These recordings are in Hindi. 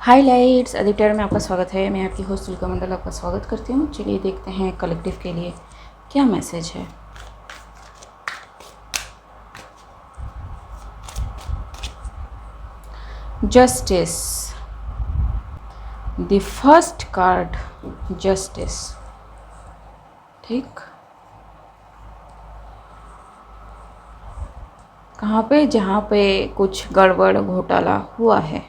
हाइलाइट्स एडिटर में आपका स्वागत है। मैं आपकी होस्ट तुलिका मंडल आपका स्वागत करती हूँ। चलिए देखते हैं कलेक्टिव के लिए क्या मैसेज है। Justice, the first card justice. ठीक, कहाँ पे? जहाँ पे कुछ गड़बड़ घोटाला हुआ है।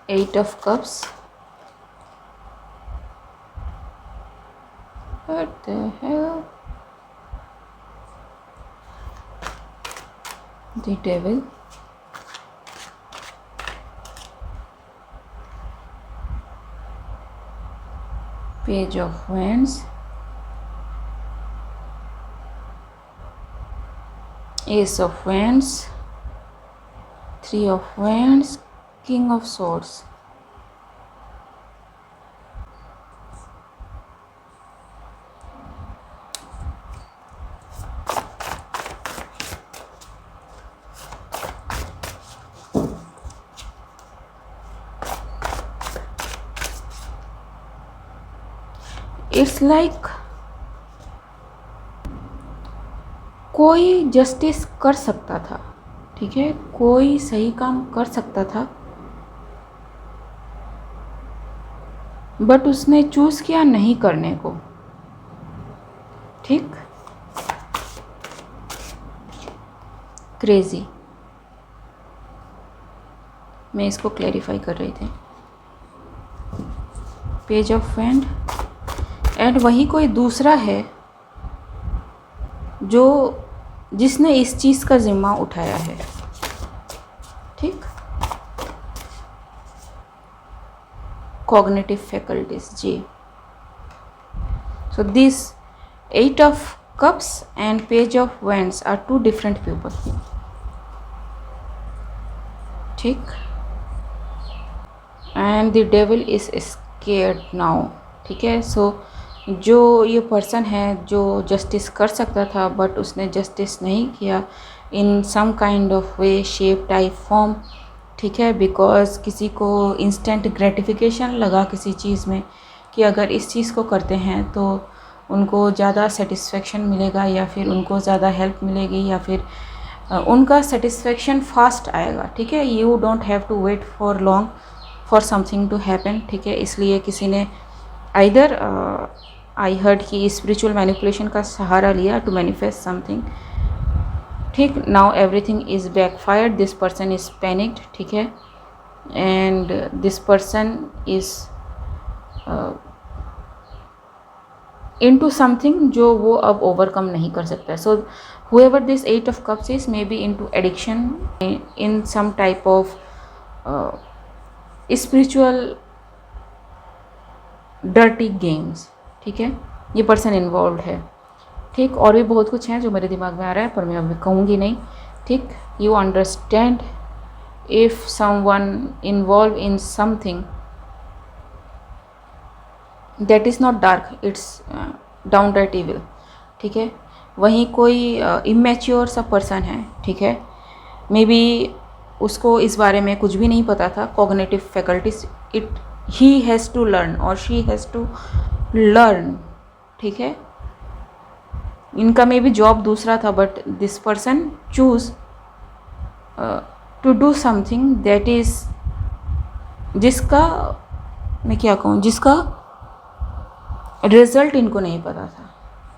Eight of Cups. What the hell? The Devil. Page of Wands. Ace of Wands. Three of Wands. King of Swords. It's like कोई जस्टिस कर सकता था, ठीक है, कोई सही काम कर सकता था, बट उसने चूज किया नहीं करने को। ठीक, क्रेजी। मैं इसको क्लैरिफाई कर रही थी। पेज ऑफ वैंड एंड वही कोई दूसरा है जो जिसने इस चीज़ का जिम्मा उठाया है। ठीक, कॉग्निटिव फैकल्टीज जी। So this eight of cups and page of wands are two different people. ठीक, and the devil is scared now. ठीक है, सो जो ये पर्सन है जो जस्टिस कर सकता था बट उसने जस्टिस नहीं किया in some kind of way, shape, type, form. ठीक है, बिकॉज किसी को इंस्टेंट ग्रेटिफिकेशन लगा किसी चीज़ में कि अगर इस चीज़ को करते हैं तो उनको ज़्यादा सेटिस्फेक्शन मिलेगा या फिर उनको ज़्यादा हेल्प मिलेगी या फिर उनका सेटिस्फेक्शन फास्ट आएगा। ठीक है, you don't have to wait for long for something to happen. ठीक है, इसलिए किसी ने आइदर आई हर्ड कि स्पिरिचुअल मैनिपुलेशन का सहारा लिया टू मैनिफेस्ट समथिंग। ठीक, now everything is backfired, this person is panicked. ठीक है, and this person is into something जो वो अब ओवरकम नहीं कर सकता। सो whoever this eight of cups is may be into addiction in some type of spiritual dirty games। ठीक है, ये पर्सन इन्वॉल्व है। ठीक, और भी बहुत कुछ है जो मेरे दिमाग में आ रहा है पर मैं अभी कहूँगी नहीं। ठीक, you understand if someone involve in something that is not dark, it's downright evil. ठीक है, वहीं कोई इमेच्योर सा पर्सन है। ठीक है, मे बी उसको इस बारे में कुछ भी नहीं पता था। Cognitive faculties, it he has to learn और शी हैज़ टू लर्न। ठीक है, इनका मे बी जॉब दूसरा था but this person choose to do something that is, जिसका मैं क्या कहूँ, जिसका रिजल्ट इनको नहीं पता था।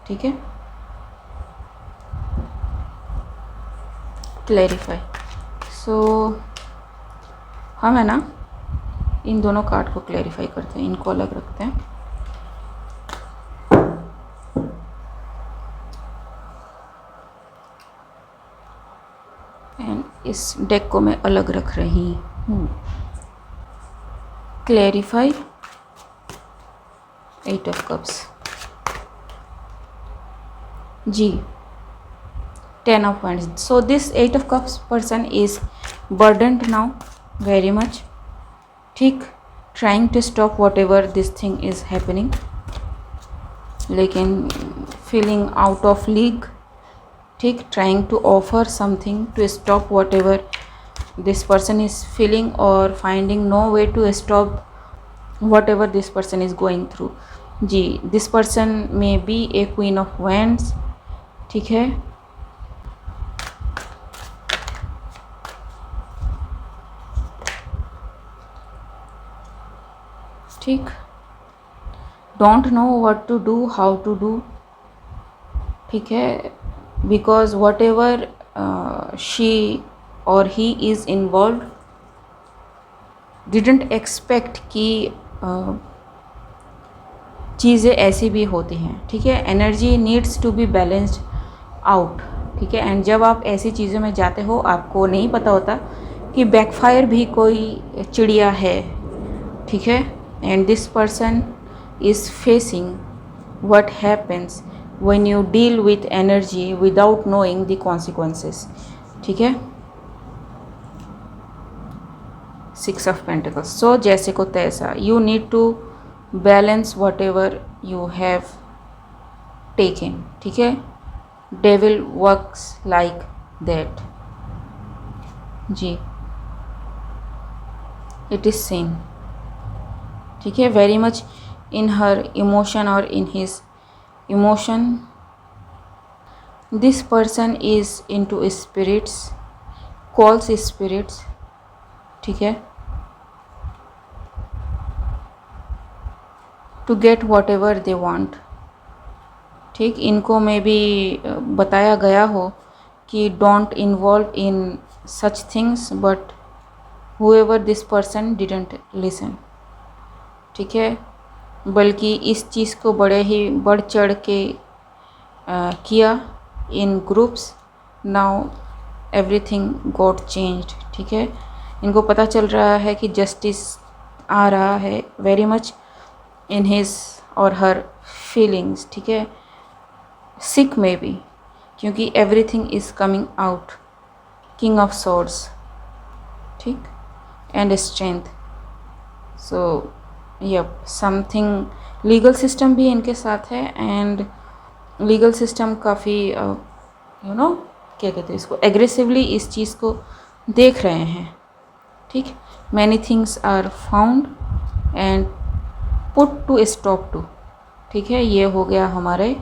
ठीक है, क्लैरिफाई। सो हम है ना इन दोनों कार्ड को क्लैरिफाई करते हैं, इनको अलग रखते हैं। एंड इस डेक को मैं अलग रख रही हूँ। क्लैरिफाई एट ऑफ कप्स जी, 10 of wands. So this 8 of cups person is burdened now. Very much, ठीक, trying to stop whatever this thing is happening, लेकिन फीलिंग आउट ऑफ लीग, ठीक, trying to offer something to stop whatever this person is feeling or finding no way to stop whatever this person is going through। जी, this person may be a queen of wands, ठीक है, ठीक, don't know what to do, how to do, ठीक है, बिकॉज वट एवर शी और he is involve didn't expect कि चीज़ें ऐसी भी होती हैं, ठीक है, energy needs to be balanced out, ठीक है, एंड जब आप ऐसी चीज़ों में जाते हो आपको नहीं पता होता कि बैकफायर भी कोई चिड़िया है, ठीक है, and this person is facing what happens when you deal with energy without knowing the consequences, ठीक है, सिक्स ऑफ पेंटिकल्स। सो जैसे को तैसा, you need to balance whatever you have taken, ठीक है, डेविल वर्क्स लाइक दैट, जी, इट इज़ सीन, ठीक है, very much in her emotion or in his emotion, this person is into spirits, calls spirits, ठीक है, to get whatever they want, ठीक, इनको में भी बताया गया हो कि don't involve in such things, but whoever this person didn't listen, ठीक है, बल्कि इस चीज़ को बड़े ही बढ़ चढ़ के किया in groups, now everything got changed, ठीक है, इनको पता चल रहा है कि जस्टिस आ रहा है वेरी मच इन हिज और हर फीलिंग्स, ठीक है, सिक में भी, क्योंकि everything is coming out, king of swords, ठीक, and strength. So yup, something legal system भी इनके साथ है, एंड लीगल सिस्टम काफ़ी यू नो क्या कहते हैं इसको, एग्रेसिवली इस चीज़ को देख रहे हैं, ठीक, many things are found and put to stop to, ठीक है, ये हो गया हमारे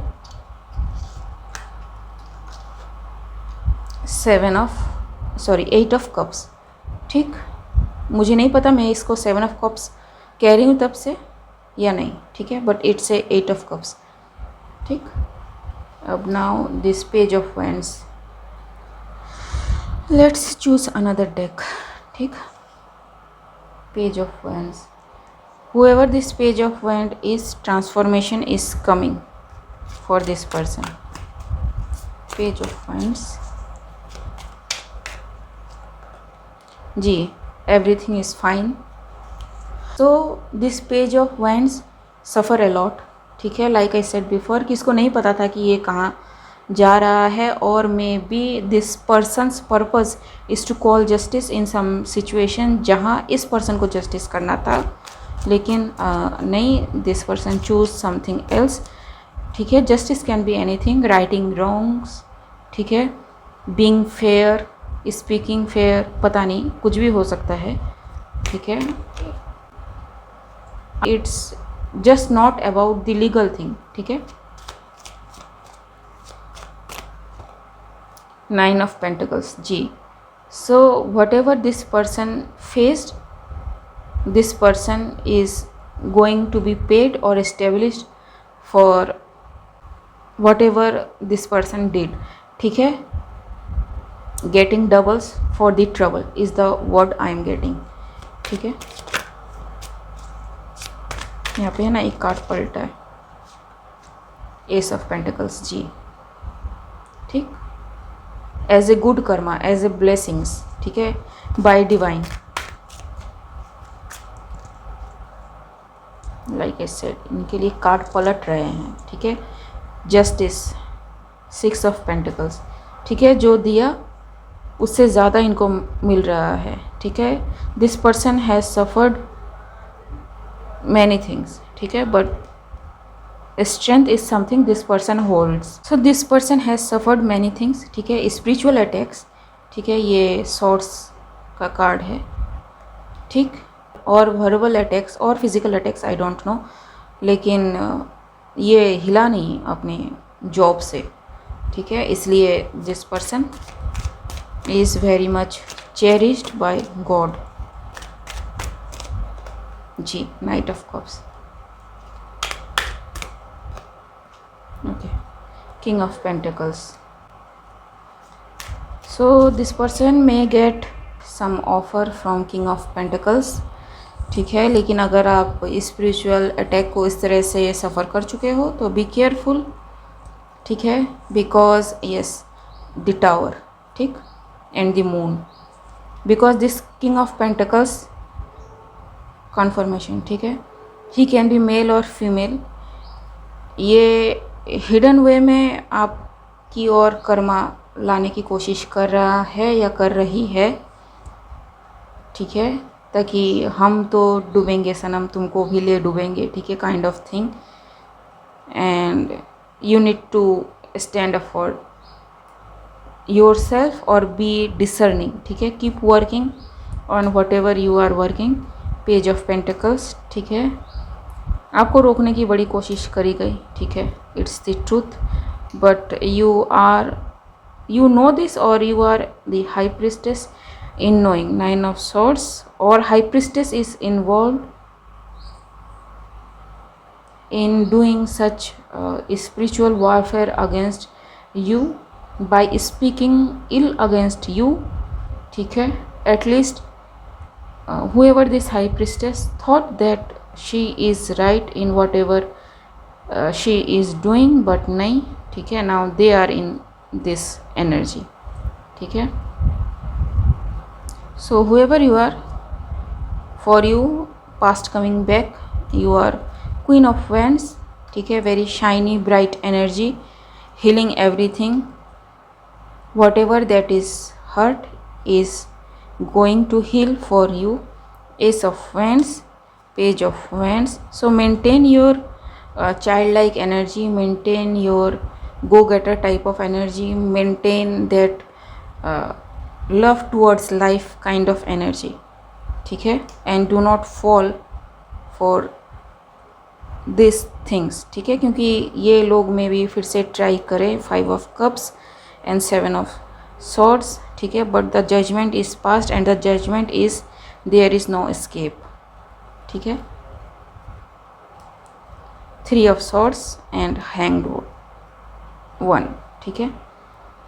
8 ऑफ कप्स, ठीक, मुझे नहीं पता मैं इसको 7 ऑफ कप्स कह रही हूँ तब से या नहीं, ठीक है, but it's a 8 of cups, ठीक। अब now this page of wands, let's choose another deck, ठीक, page of wands, whoever this page of wand is, transformation is coming for this person, page of wands, जी, everything is fine, so this page of wands suffer a lot, ठीक है, like I said before कि इसको नहीं पता था कि ये कहाँ जा रहा है, और may be this person's purpose is to call justice in some situation जहाँ इस पर्सन को जस्टिस करना था, लेकिन नहीं, this person choose something else, ठीक है, justice can be anything, writing wrongs, ठीक है, बीइंग फेयर, स्पीकिंग फेयर, पता नहीं कुछ भी हो सकता है, ठीक है, it's just not about the legal thing, ठीक है, 9 ऑफ पेंटिकल्स, जी, so whatever this person faced, this person is going to be paid or established for whatever this person did, ठीक है, getting doubles for the trouble is the word I am getting, ठीक है, यहाँ पे है ना एक कार्ड पलटा है, एस ऑफ पेंटिकल्स, जी, ठीक, as a good karma, as a blessings, ठीक है, by divine, like I said, इनके लिए कार्ड पलट रहे हैं, ठीक है, जस्टिस, 6 ऑफ पेंटिकल्स, ठीक है, जो दिया उससे ज़्यादा इनको मिल रहा है, ठीक है। This person has suffered many things, ठीक है, but strength is something this person holds. So this person has suffered many things, ठीक है। स्पिरिचुअल अटैक्स, ठीक है, ये सॉर्ट्स का कार्ड है, ठीक। और वर्बल अटैक्स और physical attacks I don't know, लेकिन ये हिला नहीं अपने जॉब से, ठीक है। इसलिए this person is very much cherished by God. जी, knight of cups, okay, king of pentacles. So this person may get some offer from king of pentacles, ठीक है। लेकिन अगर आप स्पिरिचुअल अटैक को इस तरह से सफ़र कर चुके हो तो बी केयरफुल, ठीक है, बिकॉज यस द टावर, ठीक, and the moon, because this king of pentacles confirmation, ठीक है। ही कैन बी मेल और फीमेल। ये हिडन वे में आपकी ओर कर्मा लाने की कोशिश कर रहा है या कर रही है, ठीक है, ताकि हम तो डूबेंगे सनम, तुमको भी ले डूबेंगे, ठीक है, kind of thing. And you need to stand up for your yourself be discerning, ठीक है। Keep working on whatever you are working. Page of pentacles, ठीक है, आपको रोकने की बड़ी कोशिश करी गई, ठीक है, it's the truth, but you know this, or you are the high priestess in knowing nine of swords, or high priestess is involved in doing such spiritual warfare against you by speaking ill against you, ठीक है। at least whoever this high priestess thought that she is right in whatever she is doing, but नहीं, ठीक है, now they are in this energy, ठीक है। so whoever you are, for you past coming back, you are queen of wands, ठीक है, very shiny bright energy, healing everything, whatever that is hurt is going to heal for you. Ace of wands, page of wands. So maintain your childlike energy, maintain your go-getter type of energy, maintain that love towards life kind of energy, ठीक है, and do not fall for these things, ठीक है, क्योंकि ये लोग में भी फिर से ट्राई करें 5 of cups and 7 of swords, ठीक है, but the judgment is past and the judgment is there is no escape, ठीक है। 3 of swords and hanged one, ठीक है।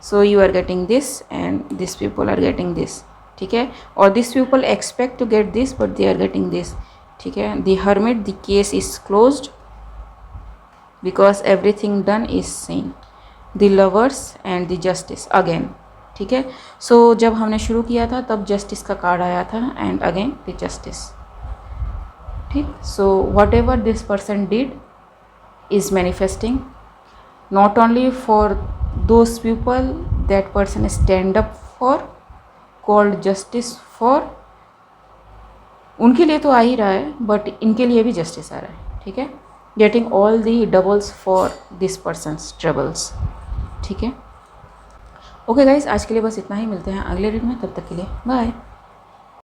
so you are getting this and these people are getting this, ठीक है, और these people expect to get this but they are getting this, ठीक है। the hermit, the case is closed because everything done is seen. the lovers and the justice again, ठीक है। so जब हमने शुरू किया था तब जस्टिस का कार्ड आया था एंड अगेन द जस्टिस, ठीक। so whatever this person did is manifesting, not only for those people that person stand up for, called justice for, उनके लिए तो आ ही रहा है बट इनके लिए भी जस्टिस आ रहा है, ठीक है। Getting all the doubles for this persons troubles, ठीक है। ओके गाइस, आज के लिए बस इतना ही, मिलते हैं अगले रीड में, तब तक के लिए बाय।